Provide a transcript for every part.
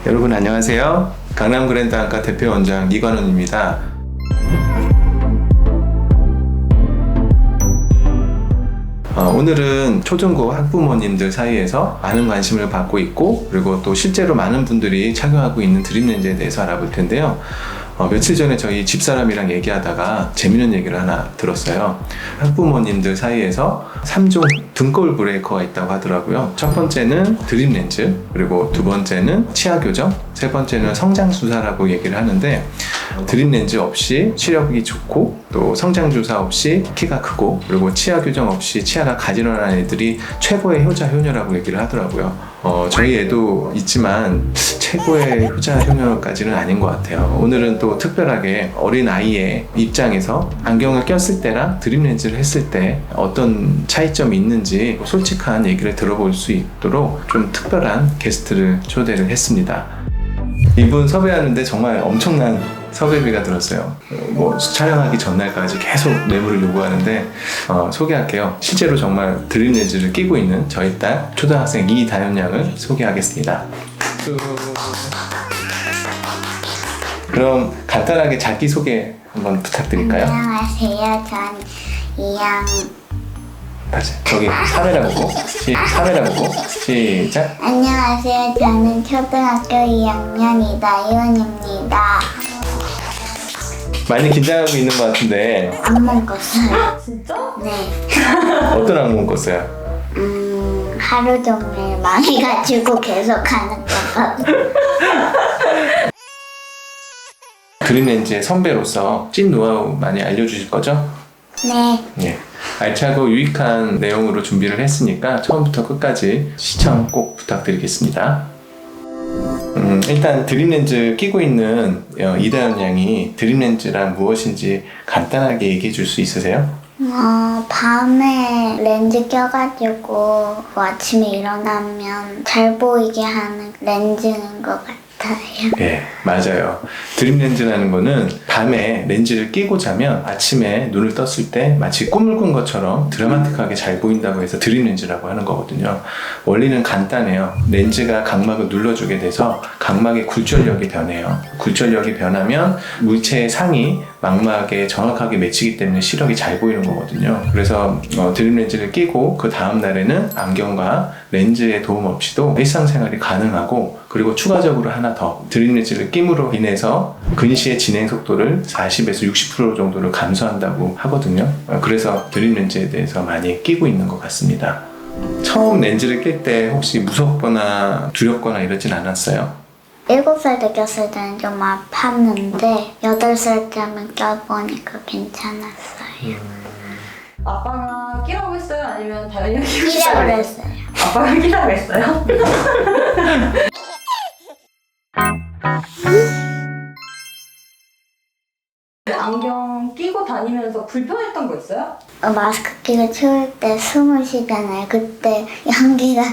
여러분 안녕하세요. 강남그랜드안과 대표 원장 이관훈입니다. 오늘은 초중고 학부모님들 사이에서 많은 관심을 받고 있고, 그리고 또 실제로 많은 분들이 착용하고 있는 드립렌즈에 대해서 알아볼 텐데요. 며칠 전에 저희 집사람이랑 얘기하다가 재밌는 얘기를 하나 들었어요. 학부모님들 사이에서 3종 등골 브레이커가 있다고 하더라고요. 첫 번째는 드립렌즈, 그리고 두 번째는 치아 교정, 세 번째는 성장주사라고 얘기를 하는데, 드립렌즈 없이 시력이 좋고, 또 성장주사 없이 키가 크고, 그리고 치아 교정 없이 치아가 가지런한 애들이 최고의 효자 효녀라고 얘기를 하더라고요. 저희 애도 있지만 최고의 효자 효녀까지는 아닌 것 같아요. 오늘은 또 특별하게 어린 아이의 입장에서 안경을 꼈을 때랑 드립렌즈를 했을 때 어떤 차이점이 있는지 솔직한 얘기를 들어볼 수 있도록 좀 특별한 게스트를 초대를 했습니다. 이분 섭외하는데 정말 엄청난 섭외비가 들었어요. 촬영하기 전날까지 계속 뇌물을 요구하는데 소개할게요. 실제로 정말 드립렌즈를 끼고 있는 저희 딸 초등학생 이다현 양을 소개하겠습니다. 그럼 간단하게 자기소개 한번 부탁드릴까요? 안녕하세요. 전 2학 다시 저기 카메라 보고 시작. 안녕하세요. 저는 초등학교 2학년 이다윤입니다. 많이 긴장하고 있는 것 같은데 악몽 꿨어요. 진짜? 네. 어떤 악몽 꿨어요? 하루 종일 망해가지고 계속 하는 거가. 드립렌즈의 선배로서 찐 노하우 많이 알려주실 거죠? 네. 예. 알차고 유익한 내용으로 준비를 했으니까 처음부터 끝까지 시청 꼭 부탁드리겠습니다. 일단 드립렌즈 끼고 있는 이다현 양이 드립렌즈란 무엇인지 간단하게 얘기해 줄 수 있으세요? 밤에 렌즈 껴가지고 아침에 일어나면 잘 보이게 하는 렌즈인 것 같아요. 네, 맞아요. 드립렌즈라는 거는 밤에 렌즈를 끼고 자면 아침에 눈을 떴을 때 마치 꿈을 꾼 것처럼 드라마틱하게 잘 보인다고 해서 드립렌즈라고 하는 거거든요. 원리는 간단해요. 렌즈가 각막을 눌러주게 돼서 각막의 굴절력이 변해요. 굴절력이 변하면 물체의 상이 망막에 정확하게 맺히기 때문에 시력이 잘 보이는 거거든요. 그래서 드립렌즈를 끼고 그 다음 날에는 안경과 렌즈의 도움 없이도 일상생활이 가능하고, 그리고 추가적으로 하나 더, 드립렌즈를 낌으로 인해서 근시의 진행 속도를 40에서 60% 정도를 감소한다고 하거든요. 그래서 드립렌즈에 대해서 많이 끼고 있는 것 같습니다. 처음 렌즈를 낄 때 혹시 무섭거나 두렵거나 이러진 않았어요? 7살 때 꼈을 때는 좀 아팠는데 8살 때만 껴보니까 괜찮았어요. 아빠가 끼라고 했어요? 아니면 다현이가 끼라고 했어요. 아빠가 끼라고 했어요? 안경 끼고 다니면서 불편했던 거 있어요? 마스크 끼고 추울 때 숨을 쉬잖아요. 그때 연기가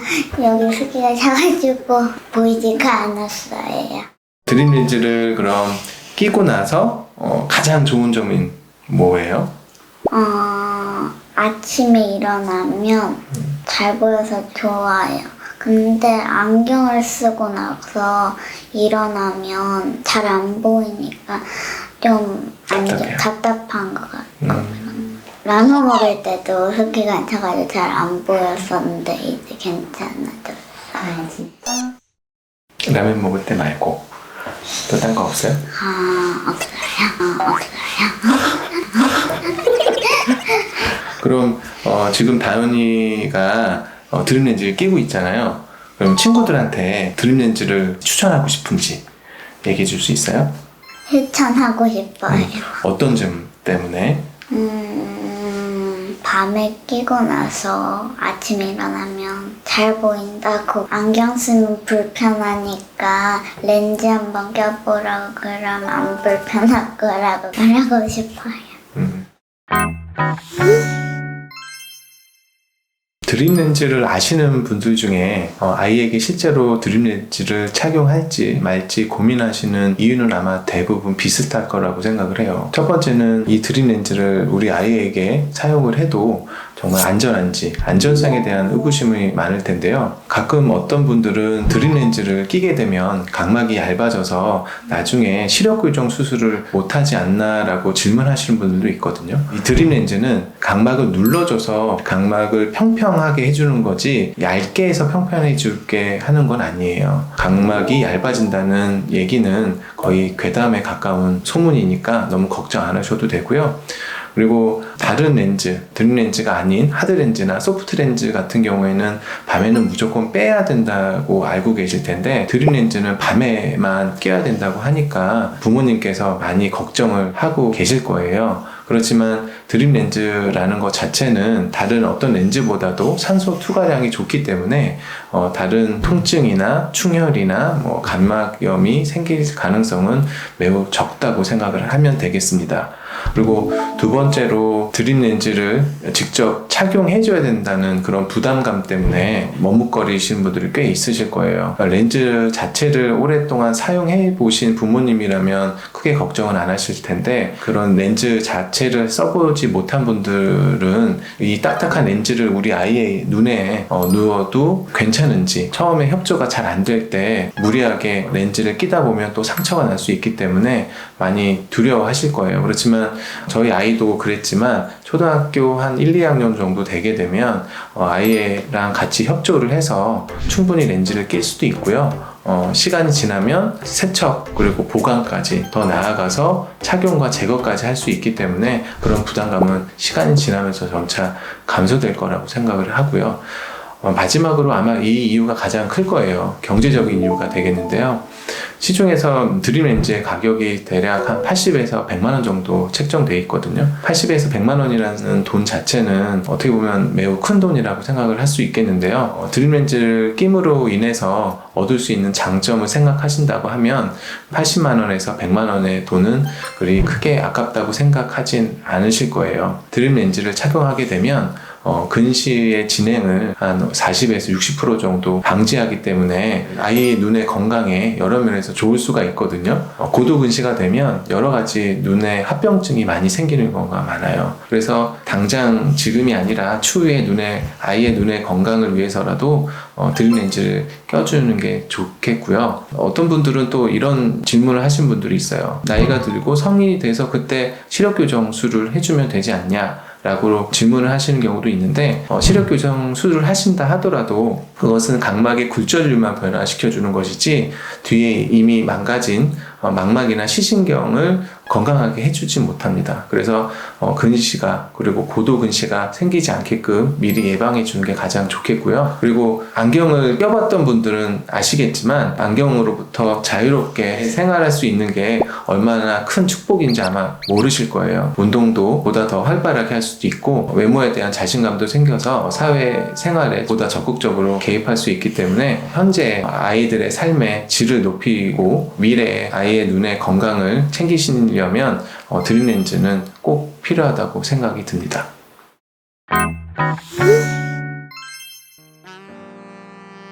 여기 습기가 차가지고 보이지가 않았어요. 드립렌즈를 그럼 끼고 나서 가장 좋은 점은 뭐예요? 아침에 일어나면 잘 보여서 좋아요. 근데 안경을 쓰고 나서 일어나면 잘 안 보이니까 좀 답답한 것 같고. 라면 먹을 때도 습기가 안 차가지고 잘 안 보였었는데 이제 괜찮아졌어요. 아 진짜? 라면 먹을 때 말고 또 딴 거 없어요? 없어요. 그럼 지금 다은이가 드립렌즈를 끼고 있잖아요. 그럼 친구들한테 드립렌즈를 추천하고 싶은지 얘기해 줄 수 있어요? 추천하고 싶어요. 어떤 점 때문에? 밤에 끼고 나서 아침에 일어나면 잘 보인다고, 안경 쓰면 불편하니까 렌즈 한번 껴보라고 그러면 안 불편할 거라고 말하고 싶어요. 드립렌즈를 아시는 분들 중에 아이에게 실제로 드립렌즈를 착용할지 말지 고민하시는 이유는 아마 대부분 비슷할 거라고 생각을 해요. 첫 번째는 이 드립렌즈를 우리 아이에게 사용을 해도 정말 안전한지 안전성에 대한 의구심이 많을 텐데요. 가끔 어떤 분들은 드림렌즈를 끼게 되면 각막이 얇아져서 나중에 시력 교정 수술을 못하지 않나라고 질문하시는 분들도 있거든요. 이 드림렌즈는 각막을 눌러줘서 각막을 평평하게 해주는 거지 얇게 해서 평평해지게 하는 건 아니에요. 각막이 얇아진다는 얘기는 거의 괴담에 가까운 소문이니까 너무 걱정 안 하셔도 되고요. 그리고 다른 렌즈, 드림렌즈가 아닌 하드렌즈나 소프트렌즈 같은 경우에는 밤에는 무조건 빼야 된다고 알고 계실 텐데 드림렌즈는 밤에만 껴야 된다고 하니까 부모님께서 많이 걱정을 하고 계실 거예요. 그렇지만 드림렌즈라는 것 자체는 다른 어떤 렌즈보다도 산소 투과량이 좋기 때문에 다른 통증이나 충혈이나 각막염이 생길 가능성은 매우 적다고 생각을 하면 되겠습니다. 그리고 두 번째로 드림렌즈를 직접 착용해줘야 된다는 그런 부담감 때문에 머뭇거리시는 분들이 꽤 있으실 거예요. 렌즈 자체를 오랫동안 사용해 보신 부모님이라면 크게 걱정은 안 하실 텐데 그런 렌즈 자체를 써보지 못한 분들은 이 딱딱한 렌즈를 우리 아이의 눈에 누워도 괜찮은지 처음에 협조가 잘 안 될 때 무리하게 렌즈를 끼다 보면 또 상처가 날 수 있기 때문에 많이 두려워하실 거예요. 그렇지만 저희 아이도 그랬지만 초등학교 한 1, 2학년 정도 되게 되면 아이랑 같이 협조를 해서 충분히 렌즈를 낄 수도 있고요. 시간이 지나면 세척 그리고 보관까지 더 나아가서 착용과 제거까지 할 수 있기 때문에 그런 부담감은 시간이 지나면서 점차 감소될 거라고 생각을 하고요. 마지막으로 아마 이 이유가 가장 클 거예요. 경제적인 이유가 되겠는데요. 시중에서 드림렌즈의 가격이 대략 한 80에서 100만 원 정도 책정되어 있거든요. 80에서 100만 원이라는 돈 자체는 어떻게 보면 매우 큰 돈이라고 생각을 할 수 있겠는데요. 드림렌즈를 낌으로 인해서 얻을 수 있는 장점을 생각하신다고 하면 80만 원에서 100만 원의 돈은 그리 크게 아깝다고 생각하진 않으실 거예요. 드림렌즈를 착용하게 되면 근시의 진행을 한 40에서 60% 정도 방지하기 때문에 아이의 눈의 건강에 여러 면에서 좋을 수가 있거든요. 고도 근시가 되면 여러 가지 눈에 합병증이 많이 생기는 경우가 많아요. 그래서 당장 지금이 아니라 추후에 아이의 눈의 건강을 위해서라도 드림렌즈를 껴주는 게 좋겠고요. 어떤 분들은 또 이런 질문을 하신 분들이 있어요. 나이가 들고 성인이 돼서 그때 시력교정술을 해주면 되지 않냐? 라고 질문을 하시는 경우도 있는데 시력교정 수술을 하신다 하더라도 그것은 각막의 굴절률만 변화시켜주는 것이지 뒤에 이미 망가진 망막이나 시신경을 건강하게 해주지 못합니다. 그래서 근시가 그리고 고도 근시가 생기지 않게끔 미리 예방해 주는 게 가장 좋겠고요. 그리고 안경을 껴봤던 분들은 아시겠지만 안경으로부터 자유롭게 생활할 수 있는 게 얼마나 큰 축복인지 아마 모르실 거예요. 운동도 보다 더 활발하게 할 수도 있고 외모에 대한 자신감도 생겨서 사회 생활에 보다 적극적으로 개입할 수 있기 때문에 현재 아이들의 삶의 질을 높이고 미래에 아이의 눈의 건강을 챙기시려면 드림렌즈는 꼭 필요하다고 생각이 듭니다.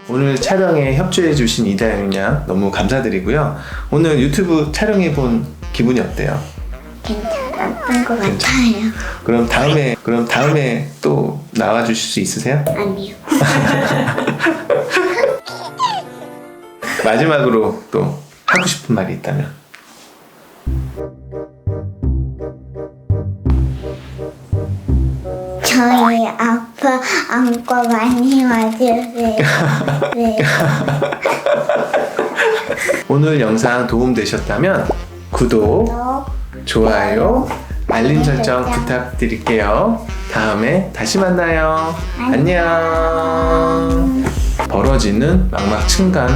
오늘 촬영에 협조해 주신 이다윤 양 너무 감사드리고요. 오늘 유튜브 촬영해 본 기분이 어때요? 괜찮았던 것 같아요. 그럼 다음에 또 나와 주실 수 있으세요? 아니요. 마지막으로 또 하고 싶은 말이 있다면? 저희 아빠 안과 많이 와주세요. 네. 오늘 영상 도움되셨다면 구독, 좋아요, 알림 설정 부탁드릴게요. 다음에 다시 만나요. 안녕. 벌어지는 망막 층간.